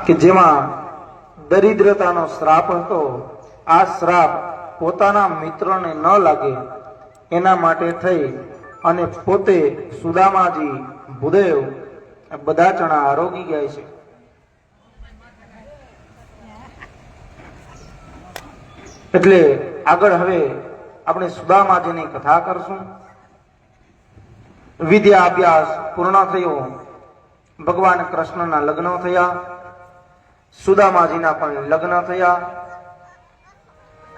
કે જેમાં દરિદ્રતાનો શ્રાપ હતો. આ શ્રાપ પોતાના મિત્રને ન લાગે એના માટે થઈ અને પોતે સુદામાજી, ભૂદેવ બધા જણા આરોગી ગયા છે. એટલે આગળ હવે આપણે સુદામાજીની કથા કરશું. વિદ્યા અભ્યાસ પૂર્ણ થયો. ભગવાન કૃષ્ણના લગ્ન થયા, સુદામાજીના પણ લગ્ન થયા.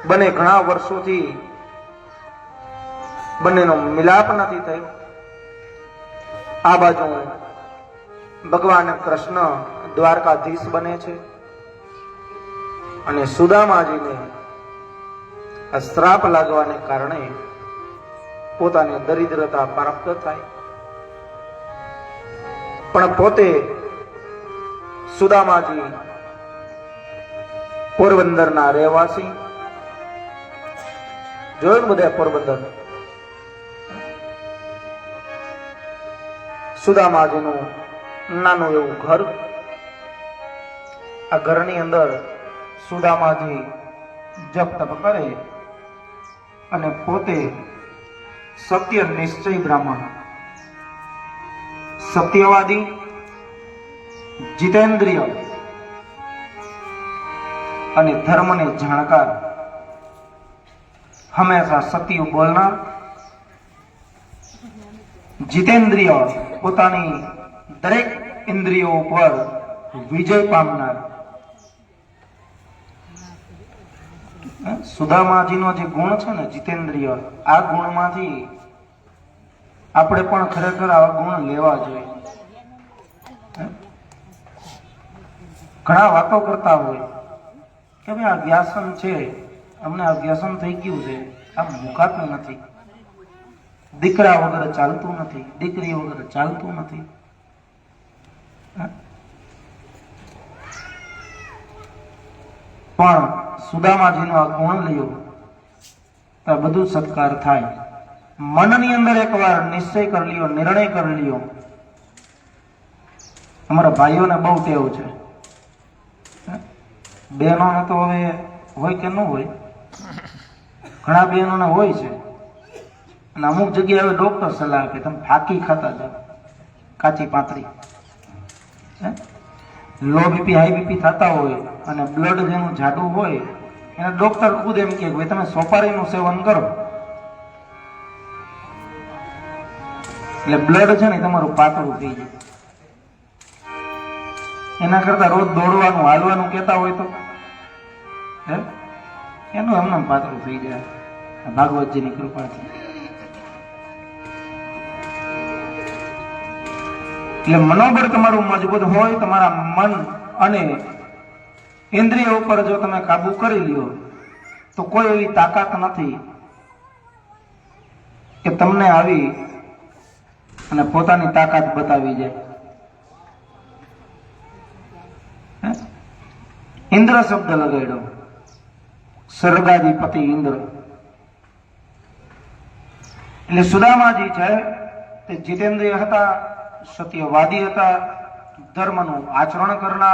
બંને ઘણા વર્ષોથી બંનેનો મિલાપ નથી થયો. આ બાજુ ભગવાન કૃષ્ણ દ્વારકાધીશ બને છે અને સુદામાજીને આ શ્રાપ લાગવાને કારણે પોતાની દરિદ્રતા પ્રાપ્ત થાય. પણ પોતે સુદામાજી પોરબંદરના રહેવાસી. જોયું ને બધા પોરબંદર? સુદામાજીનું નાનું એવું ઘર. આ ઘરની અંદર સુદામાજી જપ તપ કરે અને પોતે સત્ય નિશ્ચય બ્રાહ્મણ, સત્યવાદી, જીતેન્દ્રિય અને ધર્મને જાણકાર, હંમેશા સત્ય બોલનાર, જીતેન્દ્રિય પોતાની દરેક ઇન્દ્રિયો ઉપર વિજય પામનાર. સુદામાજીનો જે ગુણ છે ને જીતેન્દ્રિય, આ ગુણમાંથી આપણે પણ ખરેખર આવા ગુણ લેવા જોઈએ. ઘણા વાતો કરતા હોય કે ભાઈ આ વ્યસન છે, અમને આ વ્યસન થઈ ગયું છે, આ મુકાતું નથી, દીકરા વગર ચાલતું નથી, દીકરી વગર ચાલતું નથી. પણ સુદામાજીનો આ ગુણ લ્યો તો બધું સત્કાર થાય. મનની અંદર એકવાર નિશ્ચય કરી લ્યો, નિર્ણય કરી લ્યો. અમારા ભાઈઓને બહુ ટેવ છે, બહેનોને તો હવે હોય કે ન હોય, ઘણા બહેનોને હોય છે. અને અમુક જગ્યાએ હવે ડોક્ટર સલાહ આપે તમે ફાકી ખાતા જાઓ, કાચી પાતળી. લો બીપી હાઈ બીપી થતા હોય અને બ્લડ જેનું જાડું હોય એને ડોક્ટર ખુદ એમ કે ભાઈ તમે સોપારીનું સેવન કરો એટલે બ્લડ છે ને તમારું પાતળું થઈ જાય. એના કરતા રોજ દોડવાનું હાલવાનું કહેતા હોય તો એનું એમને પાતળું થઈ જાય ભાગવતજીની કૃપાથી. એટલે મનોબળ તમારું મજબૂત હોય, તમારા મન અને ઇન્દ્રિય ઉપર જો તમે કાબુ કરી લ્યો તો કોઈ એવી તાકાત નથી કે તમને આવી અને પોતાની તાકાત બતાવી જાય. ઇન્દ્ર શબ્દ લગાડ્યો, સ્વર્ગાધિપતિ ઇન્દ્ર. એટલે સુદામાજી છે તે જીતેન્દ્રિય હતા, સત્યવાદી હતા, ધર્મનું આચરણ કરનાર.